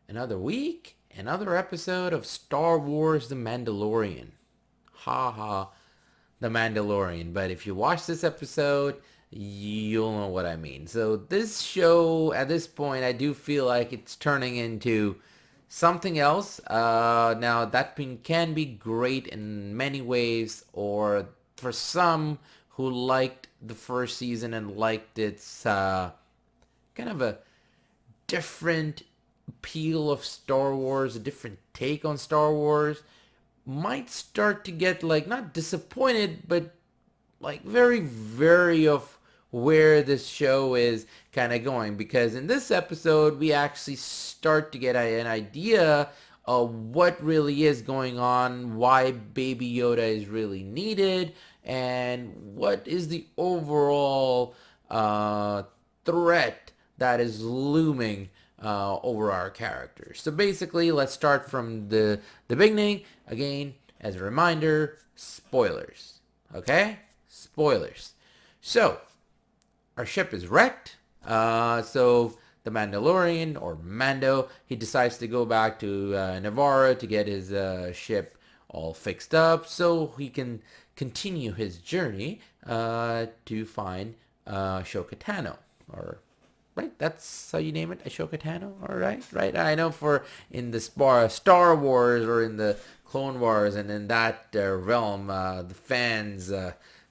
Another week, another episode of Star Wars The Mandalorian. Ha ha, The Mandalorian. But if you watch this episode, you'll know what I mean. So this show, at this point, I do feel like it's turning into something else. Now that can be great in many ways, or for some who liked the first season and liked its kind of a different appeal of Star Wars, a different take on Star Wars, might start to get like not disappointed, but like very of where this show is kind of going, because in this episode we actually start to get an idea of what really is going on, why Baby Yoda is really needed, and what is the overall threat that is looming over our characters. So basically, let's start from the beginning. Again, as a reminder, spoilers. Okay? Spoilers. So, our ship is wrecked. So the Mandalorian, or Mando, he decides to go back to Navarro to get his ship all fixed up so he can continue his journey to find Ashoka Tano, or right? That's how you name it, Ashoka Tano. All right, right. I know for in the Star Wars or in the Clone Wars and in that realm, the fans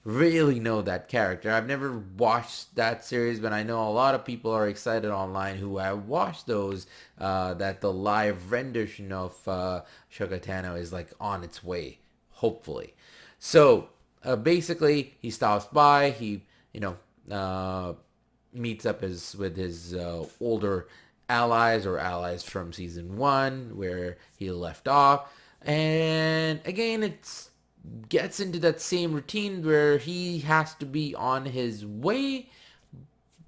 really know that character. I've never watched that series, but I know a lot of people are excited online who have watched those. That the live rendition of Ashoka Tano is like on its way, hopefully. So basically, he stops by. He meets up with his older allies, or allies from season one where he left off, and again it's gets into that same routine where he has to be on his way,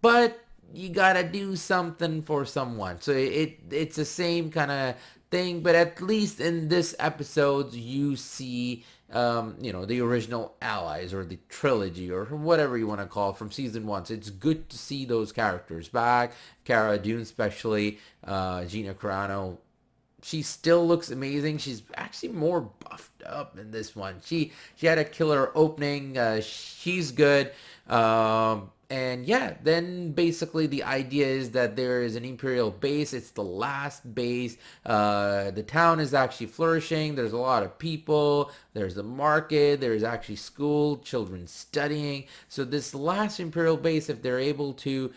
but you gotta do something for someone. So it's the same kind of thing, but at least in this episode you see the original allies, or the trilogy, or whatever you want to call it, from season one. So it's good to see those characters back. Cara Dune, especially Gina Carano, she still looks amazing. She's actually more buffed up in this one. She had a killer opening. She's good. And yeah, then basically the idea is that there is an Imperial base. It's the last base. The town is actually flourishing. There's a lot of people. There's a market. There's actually school, children studying. So this last Imperial base, if they're able to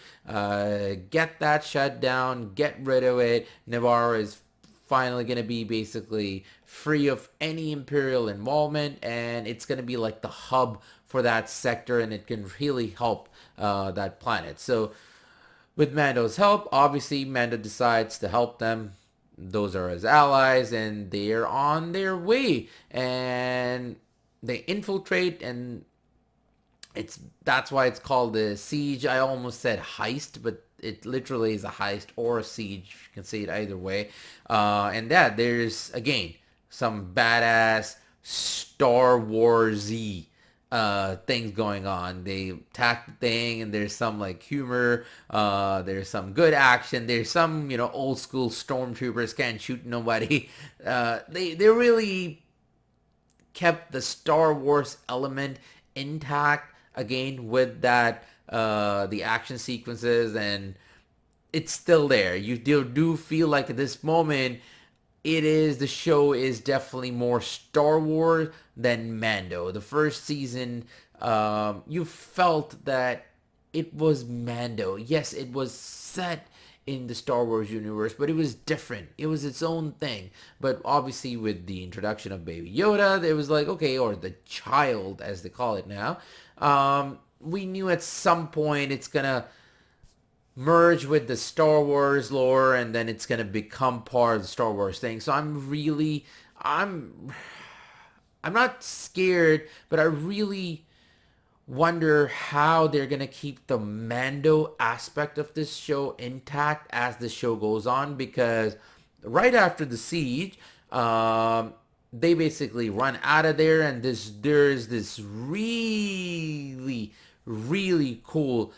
get that shut down, get rid of it, Navarro is finally going to be basically free of any Imperial involvement, and it's going to be like the hub for that sector, and it can really help that planet. So with Mando's help, obviously Mando decides to help them. Those are his allies, and they're on their way, and they infiltrate, and that's why it's called the siege. I almost said heist, but it literally is a heist or a siege. You can say it either way. And that there's again some badass Star Warsy things going on. They attack the thing, and there's some like humor. There's some good action. There's some old school stormtroopers can't shoot nobody. They really kept the Star Wars element intact, again with that the action sequences, and it's still there. You do feel like at this moment the show is definitely more Star Wars than Mando. The first season, you felt that it was Mando. Yes, it was set in the Star Wars universe, but it was different. It was its own thing. But obviously with the introduction of Baby Yoda, it was like, okay, or the child as they call it now, we knew at some point it's gonna merge with the Star Wars lore, and then it's gonna become part of the Star Wars thing. So I'm not scared, but I really wonder how they're gonna keep the Mando aspect of this show intact as the show goes on, because right after the siege, they basically run out of there, and there's this really cool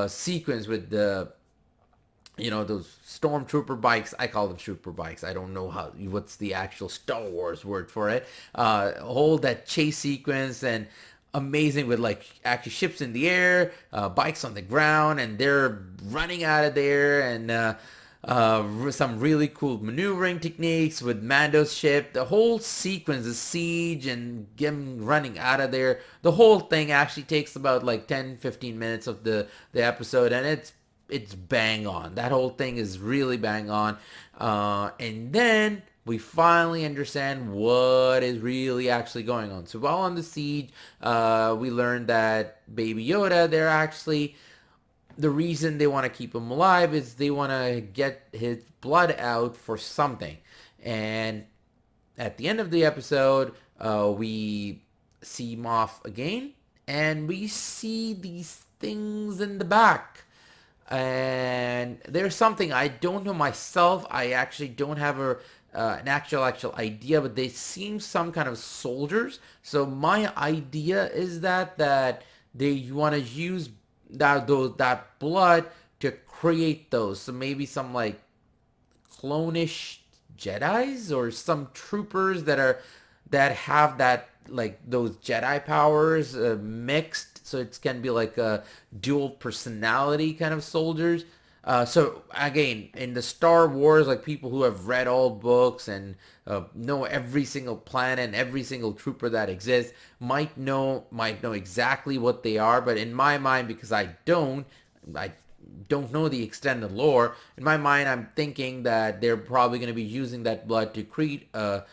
sequence with the those stormtrooper bikes. I call them trooper bikes. I don't know what's the actual Star Wars word for it. Whole that chase sequence, and amazing with like actually ships in the air, bikes on the ground, and they're running out of there, and some really cool maneuvering techniques with Mando's ship. The whole sequence, the siege and him running out of there, the whole thing actually takes about like 10-15 minutes of the episode, and it's bang on. That whole thing is really bang on. And then we finally understand what is really actually going on. So while on the siege, we learned that Baby Yoda, they're actually, the reason they want to keep him alive is they want to get his blood out for something. And at the end of the episode, we see Moff again, and we see these things in the back. And there's something I don't know myself. I actually don't have an actual idea, but they seem some kind of soldiers. So my idea is that they want to use that blood to create those. So maybe some like clonish Jedis or some troopers that have that, like those Jedi powers mixed, so it can be like a dual personality kind of soldiers. So again, in the Star Wars, like people who have read all books and know every single planet and every single trooper that exists might know exactly what they are. But in my mind, because I don't know the extended lore. In my mind, I'm thinking that they're probably going to be using that blood to create a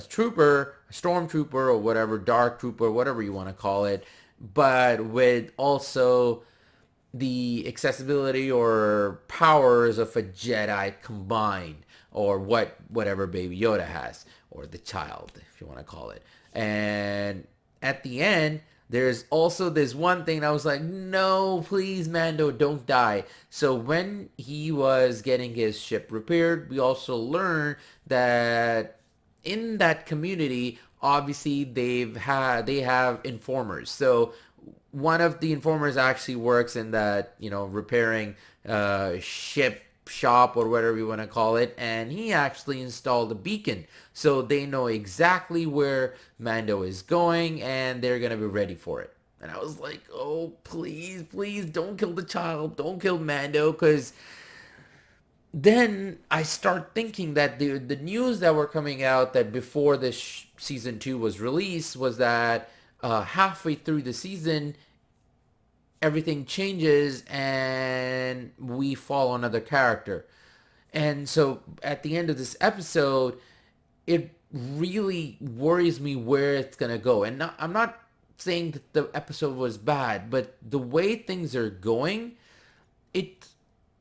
trooper, a stormtrooper, or whatever, dark trooper, whatever you want to call it, but with also the accessibility or powers of a Jedi combined, or whatever Baby Yoda has, or the child, if you want to call it. And at the end, there's also this one thing that I was like, no, please, Mando, don't die. So when he was getting his ship repaired, we also learned that in that community, obviously they have informers. So one of the informers actually works in that, repairing ship shop or whatever you want to call it, and he actually installed a beacon, so they know exactly where Mando is going, and they're gonna be ready for it. And I was like, oh, please, please, don't kill the child, don't kill Mando, because then I start thinking that the news that were coming out that before this season 2 was released was that halfway through the season everything changes and we follow another character. And so at the end of this episode, it really worries me where it's going to go. And I'm not saying that the episode was bad, but the way things are going, it,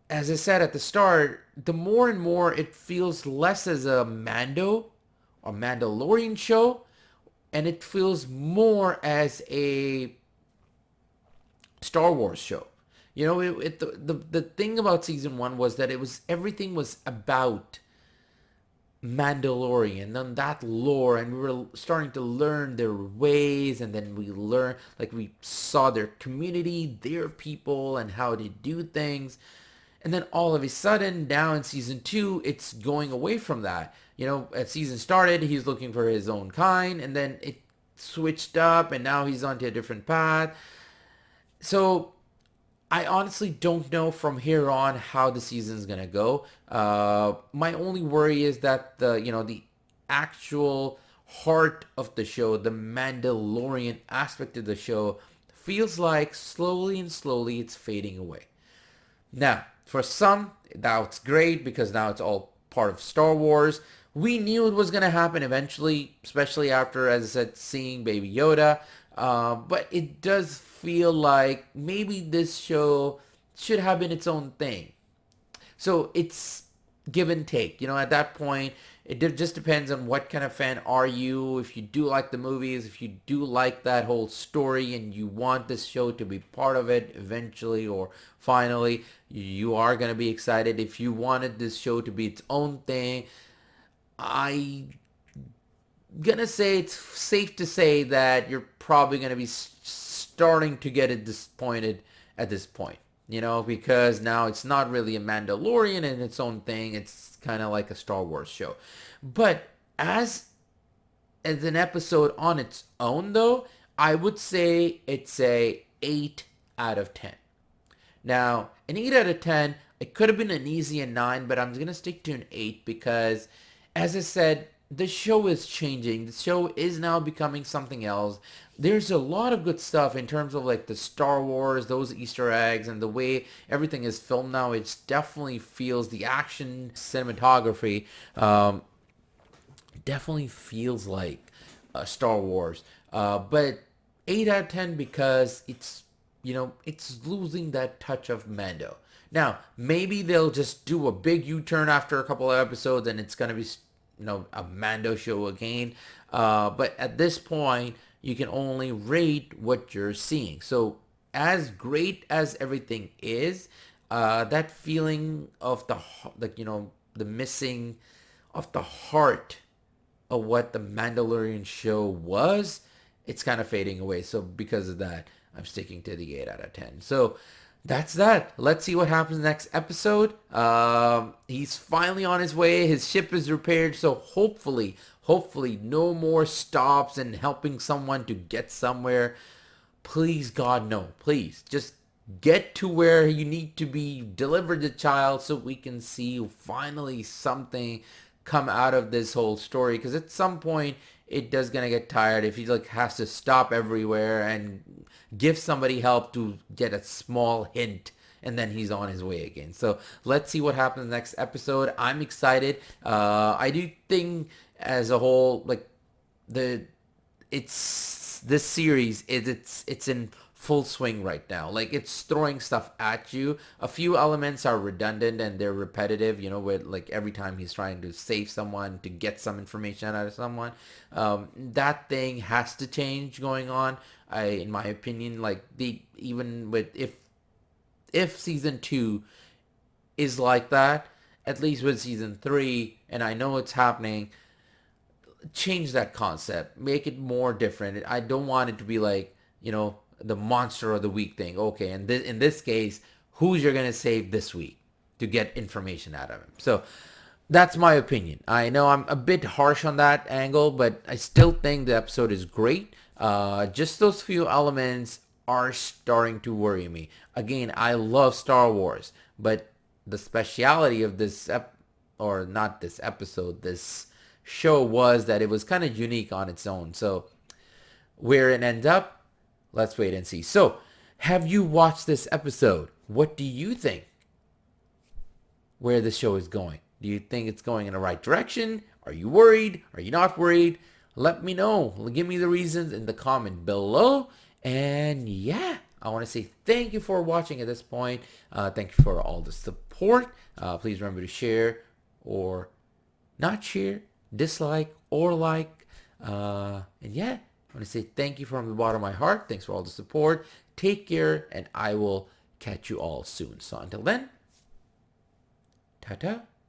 as I said at the start, the more and more it feels less as a Mando or Mandalorian show, and it feels more as a Star Wars show. The thing about season 1 was that everything was about Mandalorian and that lore, and we were starting to learn their ways, and then we saw their community, their people, and how they do things. And then all of a sudden, now in season 2, it's going away from that. As season started, he's looking for his own kind, and then it switched up, and now he's onto a different path. So I honestly don't know from here on how the season's gonna go. My only worry is that the actual heart of the show, the Mandalorian aspect of the show, feels like slowly and slowly it's fading away. Now, for some, that's great because now it's all part of Star Wars. We knew it was going to happen eventually, especially after, as I said, seeing Baby Yoda. But it does feel like maybe this show should have been its own thing. So it's give and take. At that point, it just depends on what kind of fan are you. If you do like the movies, if you do like that whole story and you want this show to be part of it eventually or finally, you are going to be excited. If you wanted this show to be its own thing, I gonna say it's safe to say that you're probably gonna be starting to get disappointed at this point. because now it's not really a Mandalorian in its own thing. It's kind of like a Star Wars show. But as an episode on its own, though, I would say it's a 8 out of 10. Now, an 8 out of 10, it could have been an easy 9, but I'm going to stick to an 8 because, as I said, the show is changing. The show is now becoming something else. There's a lot of good stuff in terms of like the Star Wars, those Easter eggs, and the way everything is filmed now. It definitely feels the action cinematography. Definitely feels like Star Wars. But 8 out of 10 because it's losing that touch of Mando. Now, maybe they'll just do a big U-turn after a couple of episodes and it's going to be, a Mando show again. But at this point, you can only rate what you're seeing. So as great as everything is, that feeling of the missing of the heart of what the Mandalorian show was, it's kind of fading away. So because of that, I'm sticking to the 8 out of 10. So that's that. Let's see what happens next episode. He's finally on his way. His ship is repaired. So hopefully no more stops and helping someone to get somewhere. Please, God, no. Please, just get to where you need to be. Deliver the child so we can see finally something come out of this whole story, because at some point it does gonna get tired if he has to stop everywhere and give somebody help to get a small hint and then he's on his way again. So let's see what happens next episode. I'm excited. I do think as a whole, this series it's in full swing right now. Like, it's throwing stuff at you. A few elements are redundant and they're repetitive, with every time he's trying to save someone, to get some information out of someone. That thing has to change going on. In my opinion, even with if season 2 is like that, at least with season 3, and I know it's happening, change that concept, make it more different. I don't want it to be the monster of the week thing. Okay, and in this case, who's you're gonna save this week to get information out of him? So that's my opinion. I know I'm a bit harsh on that angle, but I still think the episode is great. Just those few elements are starting to worry me. Again, I love Star Wars, but the speciality of this or not this episode, this show, was that it was kind of unique on its own. So where it ends up, let's wait and see. So, have you watched this episode? What do you think where the show is going? Do you think it's going in the right direction? Are you worried? Are you not worried? Let me know. Give me the reasons in the comment below. And yeah, I want to say thank you for watching at this point. Thank you for all the support. Please remember to share or not share, dislike or like. And yeah, I want to say thank you from the bottom of my heart. Thanks for all the support. Take care, and I will catch you all soon. So until then, ta-ta.